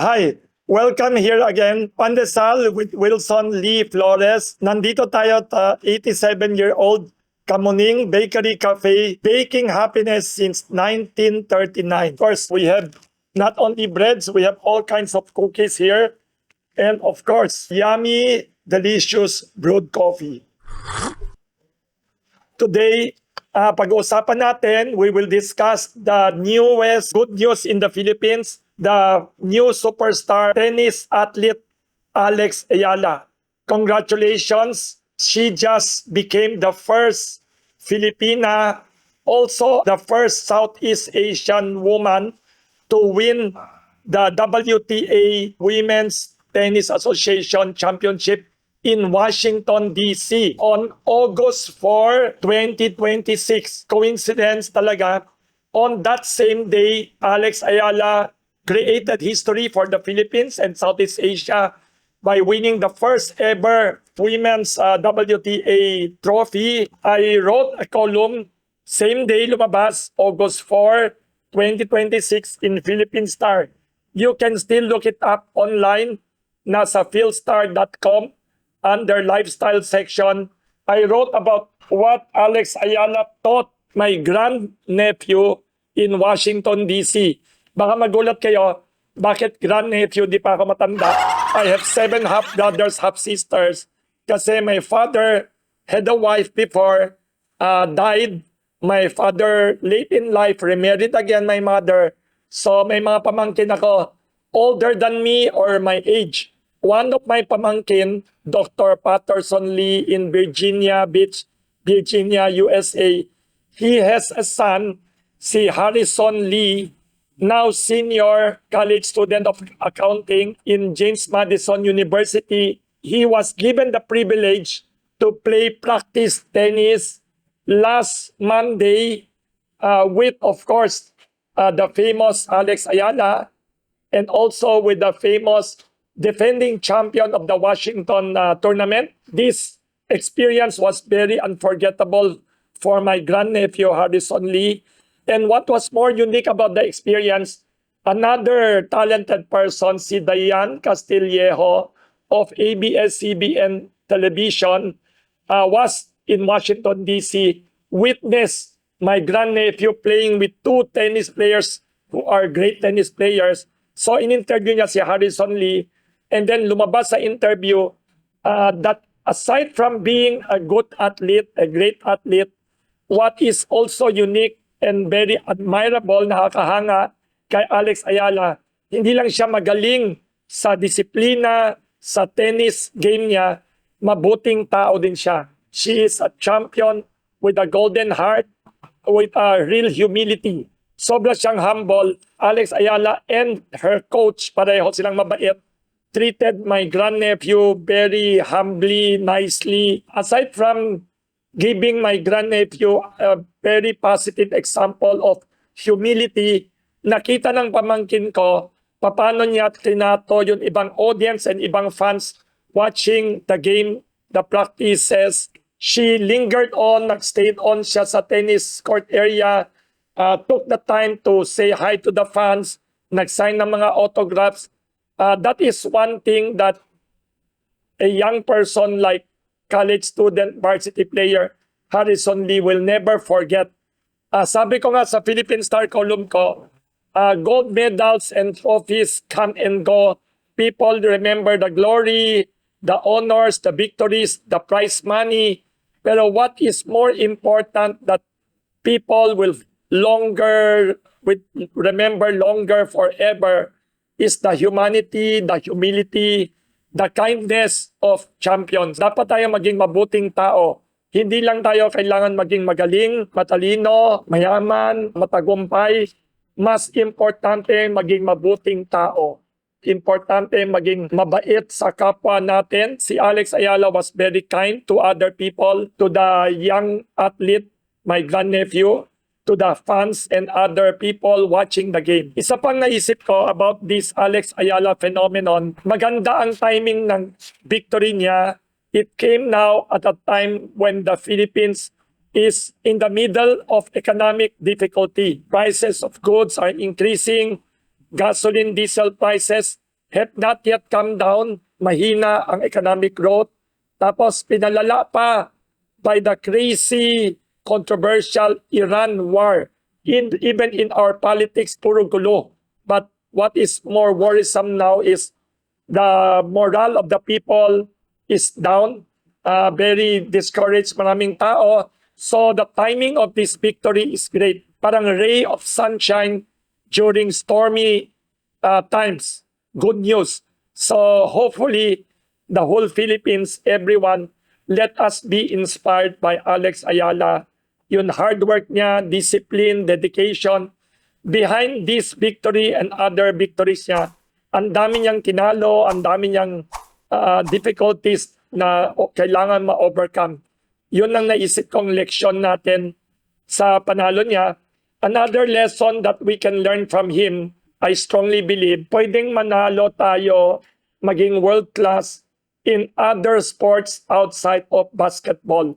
Hi, welcome here again. Pandesal with Wilson Lee Flores. Nandito tayo at 87-year-old Kamuning Bakery Cafe, baking happiness since 1939. Of course, we have not only breads, we have all kinds of cookies here. And of course, yummy, delicious brewed coffee. Today, pag-uusapan natin, we will discuss the newest good news in the Philippines, the new superstar tennis athlete Alex Ayala. Congratulations, she just became the first Filipina, also the first Southeast Asian woman to win the WTA Women's Tennis Association Championship in Washington, D.C. on August 4, 2026. Coincidence talaga. On that same day, Alex Ayala created history for the Philippines and Southeast Asia by winning the first ever women's WTA trophy. I wrote a column, same day lumabas, August 4, 2026 in Philippine Star. You can still look it up online, nasa philstar.com. Under lifestyle section, I wrote about what Alex Ayala taught my grandnephew in Washington, D.C. Baka magulat kayo, bakit grandnephew, di pa ako matanda? I have 7 half-brothers, half-sisters. Kasi my father had a wife before, died. My father, late in life, remarried again my mother. So may mga pamangkin ako, older than me or my age. One of my pamangkin, Dr. Patterson Lee in Virginia Beach, Virginia, USA, he has a son, si Harrison Lee, now senior college student of accounting in James Madison University. He was given the privilege to play practice tennis last Monday with, of course, the famous Alex Ayala and also with the famous defending champion of the Washington tournament. This experience was very unforgettable for my grandnephew, Harrison Lee. And what was more unique about the experience, another talented person, si Dayan Castillejo of ABS-CBN Television, was in Washington, D.C., witnessed my grandnephew playing with 2 tennis players who are great tennis players. So in-interview niya si Harrison Lee. And then lumabas sa interview that aside from being a good athlete, a great athlete, what is also unique and very admirable, nakakahanga kay Alex Ayala, hindi lang siya magaling sa disiplina, sa tennis game niya, mabuting tao din siya. She is a champion with a golden heart, with a real humility. Sobra siyang humble. Alex Ayala and her coach, pareho silang mabait, treated my grandnephew very humbly, nicely. Aside from giving my grandnephew a very positive example of humility, nakita ng pamangkin ko paano niya trinato yung ibang audience and ibang fans watching the game, the practices. She lingered on, nagstayed on siya sa tennis court area, took the time to say hi to the fans, nagsign ng mga autographs. That is one thing that a young person like college student, varsity player, Harrison Lee will never forget. Sabi ko nga sa Philippine Star column ko, gold medals and trophies come and go. People remember the glory, the honors, the victories, the prize money. Pero what is more important that people will remember longer forever is the humanity, the humility, the kindness of champions. Dapat tayo maging mabuting tao. Hindi lang tayo kailangan maging magaling, matalino, mayaman, matagumpay. Mas importante maging mabuting tao. Importante maging mabait sa kapwa natin. Si Alex Ayala was very kind to other people, to the young athlete, my grandnephew, to the fans and other people watching the game. Isa pang naisip ko about this Alex Ayala phenomenon, maganda ang timing ng victory niya. It came now at a time when the Philippines is in the middle of economic difficulty. Prices of goods are increasing. Gasoline, diesel prices have not yet come down. Mahina ang economic growth. Tapos pinalala pa by the crazy, controversial Iran war. Even in our politics, puro gulo. But what is more worrisome now is the morale of the people is down. Very discouraged maraming tao. So the timing of this victory is great. Parang ray of sunshine during stormy times. Good news. So hopefully the whole Philippines, everyone, let us be inspired by Alex Ayala. Yung hard work niya, discipline, dedication. Behind this victory and other victories niya, ang dami niyang tinalo, ang dami niyang difficulties na kailangan ma-overcome. Yun ang naisip kong leksyon natin sa panalo niya. Another lesson that we can learn from him, I strongly believe, pwedeng manalo tayo, maging world-class in other sports outside of basketball.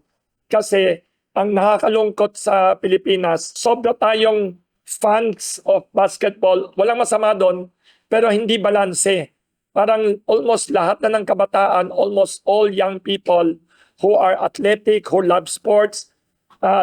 Kasi ang nakakalungkot sa Pilipinas, sobra tayong fans of basketball. Walang masama doon, pero hindi balanse. Parang almost lahat na ng kabataan, almost all young people who are athletic, who love sports,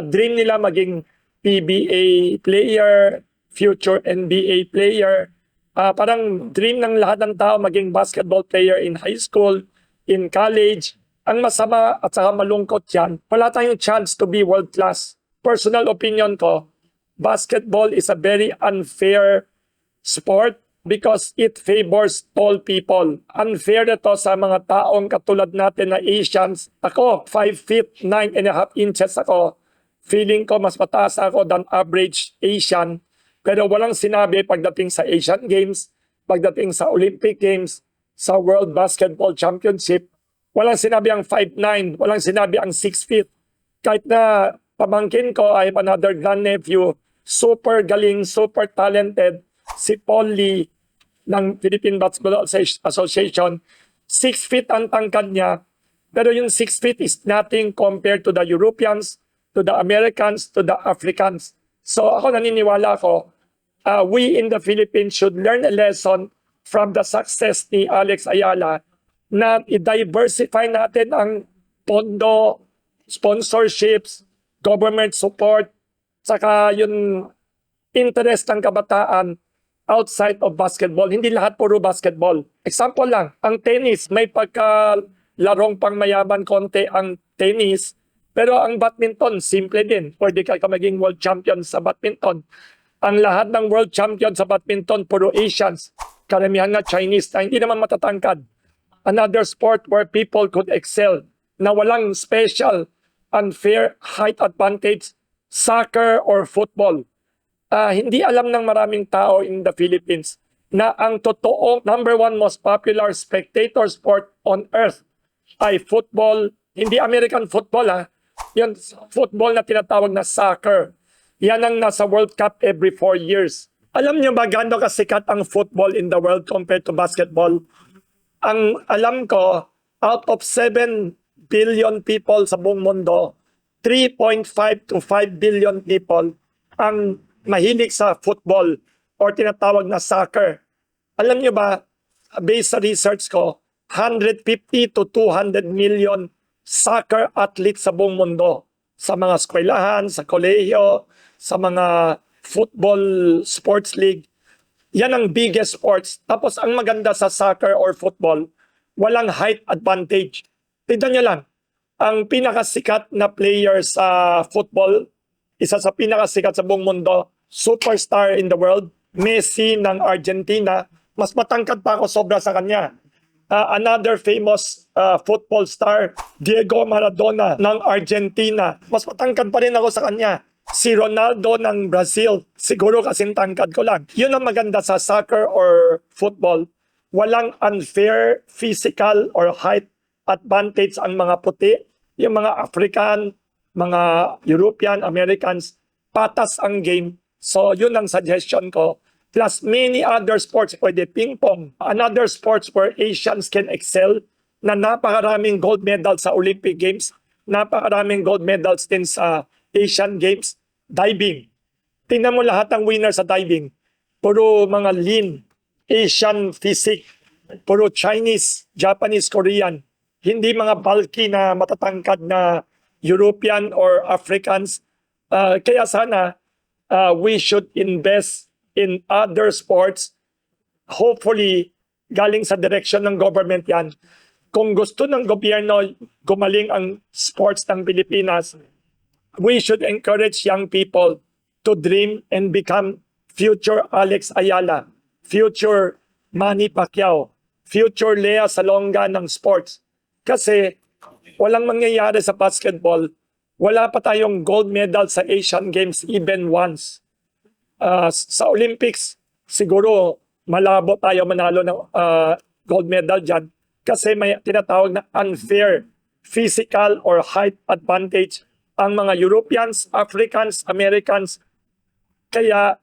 dream nila maging PBA player, future NBA player. Parang dream ng lahat ng tao maging basketball player in high school, in college. Ang masama at saka malungkot yan, wala tayong chance to be world class. Personal opinion ko, basketball is a very unfair sport because it favors tall people. Unfair na to sa mga taong katulad natin na Asians. Ako, 5 feet 9.5 inches ako. Feeling ko mas mataas ako than average Asian. Pero walang sinabi pagdating sa Asian Games, pagdating sa Olympic Games, sa World Basketball Championship. Walang sinabi ang 5'9", walang sinabi ang 6 feet. Kahit na pamangkin ko, I have another grandnephew, super galing, super talented, si Paul Lee ng Philippine Basketball Association. 6 feet ang tangkad niya, pero yung 6 feet is nothing compared to the Europeans, to the Americans, to the Africans. So ako naniniwala ko, we in the Philippines should learn a lesson from the success ni Alex Ayala na i-diversify natin ang pondo, sponsorships, government support, saka yung interest ng kabataan outside of basketball. Hindi lahat puro basketball. Example lang, ang tennis, may pagkalarong pangmayaman konti ang tennis, pero ang badminton, simple din. Pwede ka maging world champion sa badminton. Ang lahat ng world champion sa badminton, puro Asians. Karamihan nga Chinese na hindi naman matatangkad. Another sport where people could excel na walang special unfair height advantage, soccer or football. Hindi alam ng maraming tao in the Philippines na ang totoong number one most popular spectator sport on earth ay football, hindi American football Yan football na tinatawag na soccer. Yan ang nasa World Cup every 4 years. Alam niyo ba gaano kasikat ang football in the world compared to basketball? Ang alam ko, out of 7 billion people sa buong mundo, 3.5 to 5 billion people ang mahilig sa football or tinatawag na soccer. Alam niyo ba, based sa research ko, 150 to 200 million soccer athletes sa buong mundo. Sa mga eskwelahan, sa kolehiyo, sa mga football sports league. Yan ang biggest sports. Tapos ang maganda sa soccer or football, walang height advantage. Tignan nyo lang, ang pinakasikat na player sa football, isa sa pinakasikat sa buong mundo, superstar in the world, Messi ng Argentina, mas matangkad pa ako sobra sa kanya. Another famous football star, Diego Maradona ng Argentina, mas matangkad pa rin ako sa kanya. Si Ronaldo ng Brazil, siguro kasing tangkad ko lang. Yun ang maganda sa soccer or football. Walang unfair physical or height advantage ang mga puti. Yung mga African, mga European, Americans, patas ang game. So yun ang suggestion ko. Plus many other sports, pwede ping pong. Another sports where Asians can excel na napakaraming gold medals sa Olympic Games, napakaraming gold medals din sa Asian Games. Diving. Tingnan mo lahat ng winner sa diving. Puro mga lean, Asian physique. Puro Chinese, Japanese, Korean. Hindi mga bulky na matatangkad na European or Africans. Kaya sana we should invest in other sports. Hopefully, galing sa direction ng government yan. Kung gusto ng gobyerno gumaling ang sports ng Pilipinas, we should encourage young people to dream and become future Alex Ayala, future Manny Pacquiao, future Lea Salonga ng sports. Kasi walang mangyayari sa basketball, wala pa tayong gold medal sa Asian Games even once. Sa Olympics, siguro malabo tayo manalo ng gold medal dyan kasi may tinatawag na unfair physical or height advantage ang mga Europeans, Africans, Americans. Kaya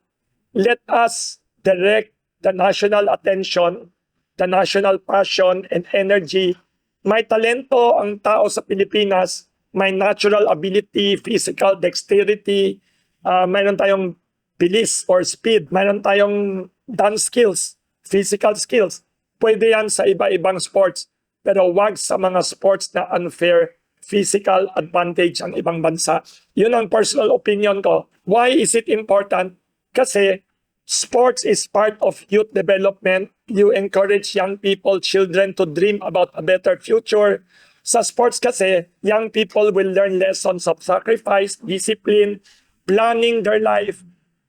let us direct the national attention, the national passion and energy. May talento ang tao sa Pilipinas, may natural ability, physical dexterity, mayroon tayong bilis or speed, mayroon tayong dance skills, physical skills. Pwede yan sa iba-ibang sports, pero wag sa mga sports na unfair physical advantage ang ibang bansa. Yun ang personal opinion ko. Why is it important? Kasi sports is part of youth development. You encourage young people, children to dream about a better future. Sa sports kasi, young people will learn lessons of sacrifice, discipline, planning their life,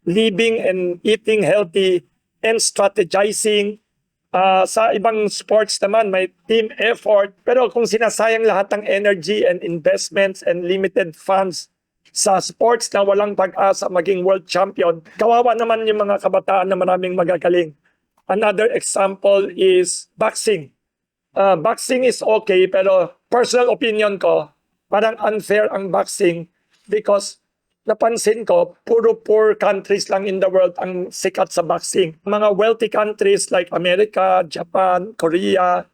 living and eating healthy, and strategizing. Sa ibang sports naman, may team effort. Pero kung sinasayang lahat ng energy and investments and limited funds sa sports na walang pag-asa maging world champion, kawawa naman yung mga kabataan na maraming magagaling. Another example is boxing. Boxing is okay, pero personal opinion ko, parang unfair ang boxing because napansin ko, puro poor countries lang in the world ang sikat sa boxing. Mga wealthy countries like America, Japan, Korea,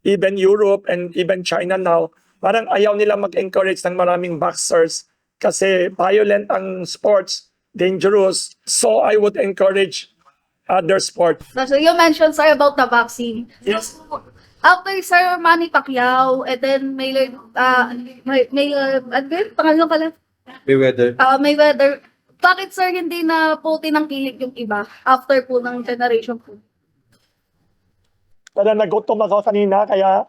even Europe, and even China now, parang ayaw nila mag-encourage ng maraming boxers kasi violent ang sports, dangerous. So I would encourage other sports. So you mentioned, sir, about the boxing. Yes. So, after Sir Manny Pacquiao, and then pangalan pala? Mayweather. Bakit, sir, hindi na po tinangkilik yung iba after po ng generation po? Pero nagutom ako kanina, kaya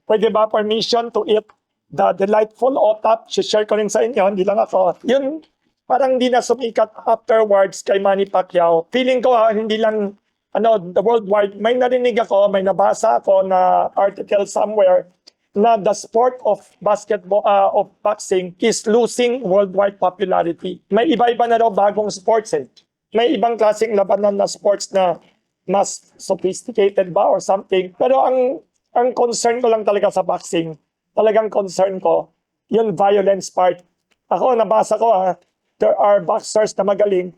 pwede ba permission to eat the delightful otap? Share ko rin sa inyo, hindi lang ako. Yun, parang hindi na sumikat afterwards kay Manny Pacquiao. Feeling ko hindi lang the worldwide, may narinig ako, may nabasa ako na article somewhere na the sport of basketball, of boxing is losing worldwide popularity. May iba-iba na daw bagong sports eh. May ibang klaseng labanan na sports na mas sophisticated ba or something. Pero ang concern ko lang talaga sa boxing, talagang concern ko, yung violence part. Ako, nabasa ko there are boxers na magaling.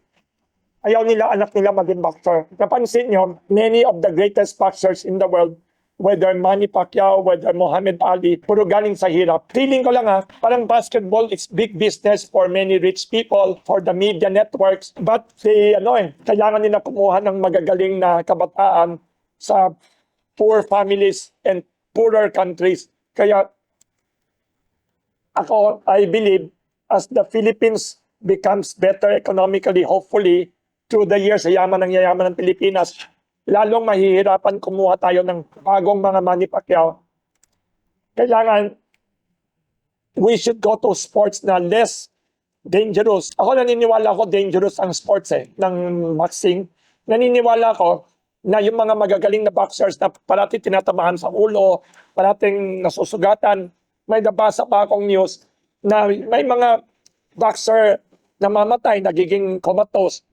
Ayaw nila, anak nila maging boxer. Napansin nyo, many of the greatest boxers in the world, whether Manny Pacquiao, whether Muhammad Ali, puro galing sa hirap. Feeling ko lang parang basketball is big business for many rich people, for the media networks. But kailangan nila kumuha ng magagaling na kabataan sa poor families and poorer countries. Kaya ako, I believe, as the Philippines becomes better economically, hopefully, through the years, yayaman ng Pilipinas, lalong mahihirapan kumuha tayo ng bagong mga Manny Pacquiao. Kailangan, we should go to sports na less dangerous. Ako naniniwala ko dangerous ang sports ng boxing. Naniniwala ko na yung mga magagaling na boxers na parati tinatabahan sa ulo, parating nasusugatan. May nabasa pa akong news na may mga boxer na mamatay, nagiging comatose.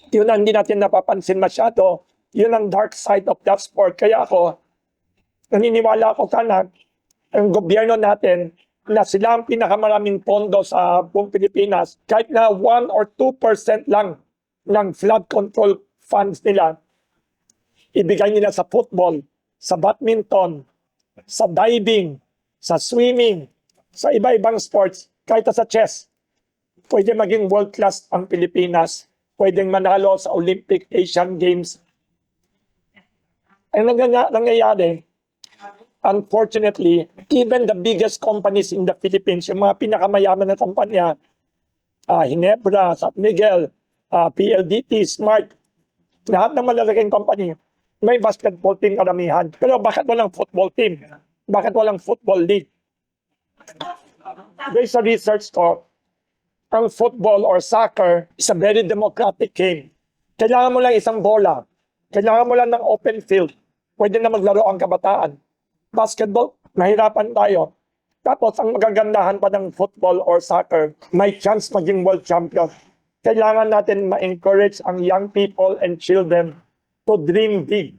Yun ang hindi natin napapansin masyado. Yun ang dark side of that sport. Kaya ako, naniniwala ako sana ang gobyerno natin na sila ang pinakamaraming pondo sa buong Pilipinas. Kahit na 1 or 2% lang ng flood control funds nila, ibigay nila sa football, sa badminton, sa diving, sa swimming, sa iba-ibang sports, kahit sa chess. Pwede maging world class ang Pilipinas. Pwedeng manalo sa Olympic, Asian Games. Ang nangyayari, unfortunately, even the biggest companies in the Philippines, yung mga pinakamayaman na kumpanya, Hinebra, San Miguel, PLDT, Smart, lahat ng malalaking company, may basketball team karamihan. Pero bakit walang football team? Bakit walang football league? Based sa research ko, ang football or soccer is a very democratic game. Kailangan mo lang isang bola. Kailangan mo lang ng open field. Pwede na maglaro ang kabataan. Basketball, nahirapan tayo. Tapos ang magagandahan pa ng football or soccer, may chance maging world champion. Kailangan natin ma-encourage ang young people and children to dream big.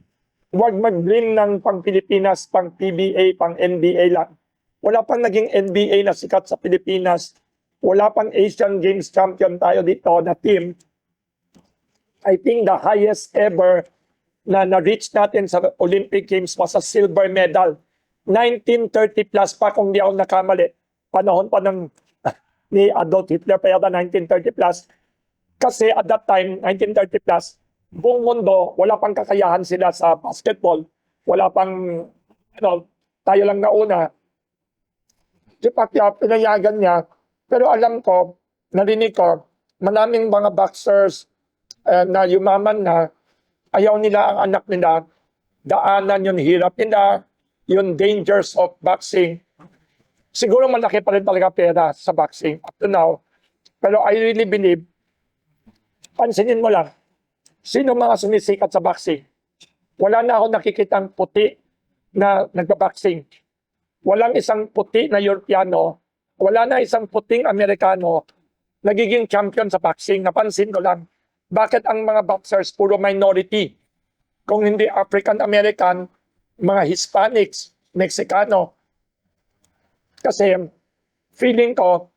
Huwag mag-dream ng pang Pilipinas, pang PBA, pang NBA lang. Wala pang naging NBA na sikat sa Pilipinas. Wala pang Asian Games champion tayo dito na team. I think the highest ever na na-reach natin sa Olympic Games was a silver medal. 1930 plus pa kung di ako nakamali. Panahon pa ng ni Adolf Hitler pa yata 1930 plus. Kasi at that time, 1930 plus, buong mundo, wala pang kakayahan sila sa basketball. Wala pang, tayo lang nauna. Si Pacquiao, pinayagan niya. Pero alam ko, narinig ko, maraming mga boxers na yumaman na, ayaw nila ang anak nila, daanan yung hirap nila, yung dangers of boxing. Siguro malaki pa rin talaga pera sa boxing up to now. Pero I really believe, pansinin mo lang, sino mga sumisikat sa boxing? Wala na ako nakikitang puti na nagbaboxing. Walang isang puti na Europeano, wala na isang puting Amerikano nagiging champion sa boxing. Napansin ko lang, bakit ang mga boxers puro minority? Kung hindi African-American, mga Hispanics, Mexicano. Kasi feeling ko,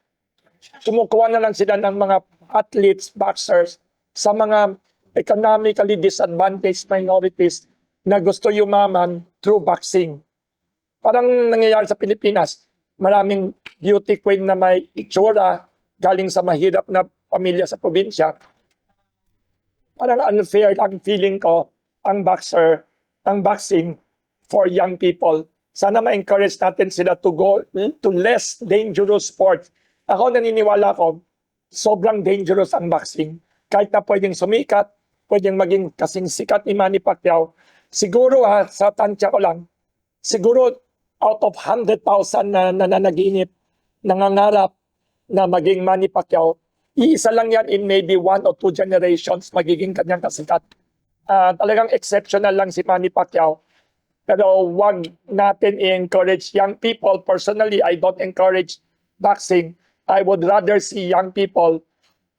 kumukuha na lang sila ng mga athletes, boxers, sa mga economically disadvantaged minorities na gusto yumaman through boxing. Parang nangyayari sa Pilipinas, maraming beauty queen na may itsura galing sa mahirap na pamilya sa probinsya. Parang unfair ang feeling ko ang boxing for young people. Sana ma-encourage natin sila to go to less dangerous sports. Ako naniniwala ko, sobrang dangerous ang boxing. Kahit na pwedeng sumikat, pwedeng maging kasing sikat ni Manny Pacquiao. Siguro sa tansya ko lang, siguro out of 100,000 na nananaginip, nangangarap na maging Manny Pacquiao, iisa lang yan in maybe 1 or 2 generations magiging kanyang kasikat. Talagang exceptional lang si Manny Pacquiao. Pero wag natin i-encourage young people. Personally, I don't encourage boxing. I would rather see young people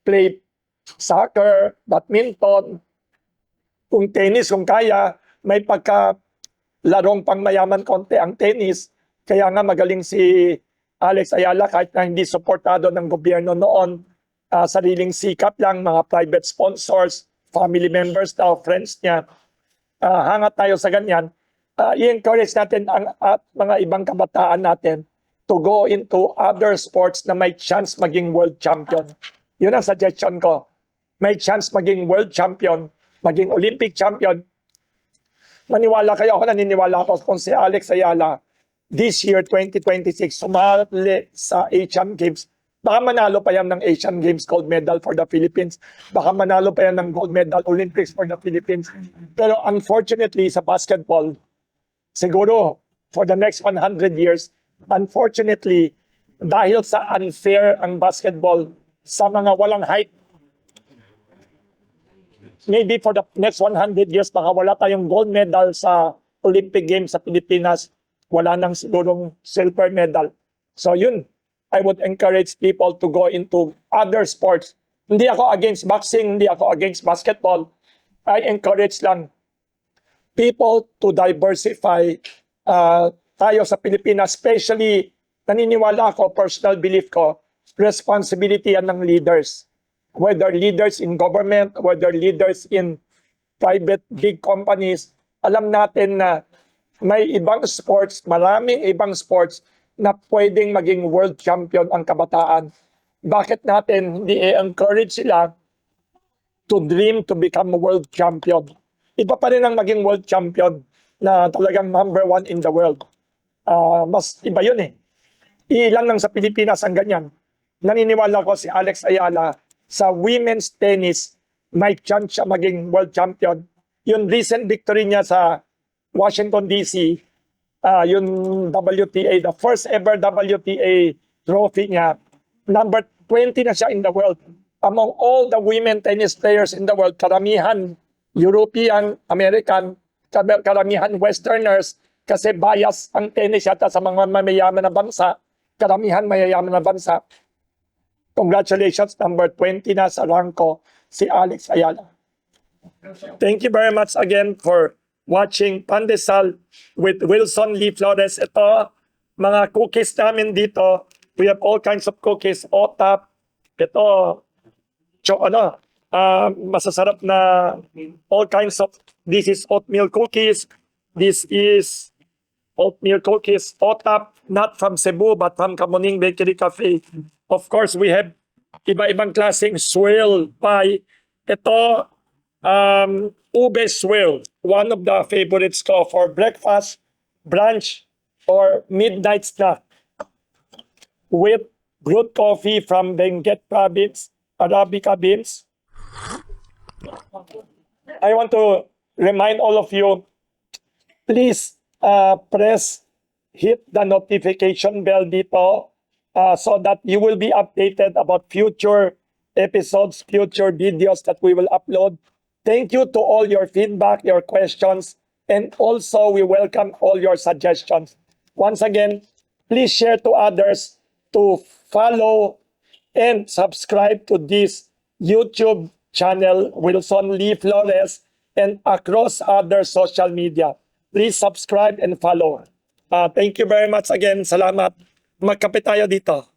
play soccer, badminton, kung tennis, kung kaya, may larong pang mayaman konti ang tennis. Kaya nga magaling si Alex Ayala kahit na hindi suportado ng gobyerno noon. Sariling sikap lang, mga private sponsors, family members daw, friends niya. Hangat tayo sa ganyan. I-encourage natin ang mga ibang kabataan natin to go into other sports na may chance maging world champion. Yun ang suggestion ko. May chance maging world champion, maging Olympic champion. Maniwala kayo, ako naniniwala ako kung si Alex Ayala this year, 2026, sumali sa Asian Games. Baka manalo pa yan ng Asian Games gold medal for the Philippines. Baka manalo pa yan ng gold medal Olympics for the Philippines. Pero unfortunately, sa basketball, siguro for the next 100 years, unfortunately, dahil sa unfair ang basketball sa mga walang height, maybe for the next 100 years, baka wala tayong gold medal sa Olympic Games sa Pilipinas, wala nang sigurong silver medal. So yun, I would encourage people to go into other sports. Hindi ako against boxing, hindi ako against basketball. I encourage lang people to diversify tayo sa Pilipinas, especially naniniwala ako, personal belief ko, responsibility yan ng leaders. Whether leaders in government, whether leaders in private big companies, alam natin na may ibang sports, maraming ibang sports na pwedeng maging world champion ang kabataan. Bakit natin hindi i-encourage sila to dream to become world champion? Iba pa rin ang maging world champion. na talagang number 1 in the world. Mas iba yun eh. Ilan lang sa Pilipinas ang ganyan. Naniniwala ko si Alex Ayala sa women's tennis, may chance siya maging world champion. Yung recent victory niya sa Washington DC, yung WTA, the first ever WTA trophy niya, number 20 na siya in the world. Among all the women tennis players in the world, karamihan European, American, karamihan Westerners, kasi bias ang tennis yata sa mga mayayaman na bansa, karamihan mayayaman na bansa. Congratulations, number 20 na sa ranko si Alex Ayala. Thank you very much again for watching Pandesal with Wilson Lee Flores. Ito, mga cookies namin dito. We have all kinds of cookies. OTAP. Ito, masasarap na all kinds of, this is oatmeal cookies. This is oatmeal cookies. OTAP, not from Cebu, but from Kamuning Bakery Cafe. Of course, we have iba-ibang klaseng swirl pie. Ito, ube swirl. One of the favorites ko for breakfast, brunch, or midnight snack. With brewed coffee from Benguet Province, Arabica beans. I want to remind all of you, please hit the notification bell dito so that you will be updated about future episodes, future videos that we will upload. Thank you to all your feedback, your questions, and also we welcome all your suggestions. Once again, please share to others to follow and subscribe to this YouTube channel, Wilson Lee Flores, and across other social media. Please subscribe and follow. Thank you very much again. Salamat. Magkape tayo dito.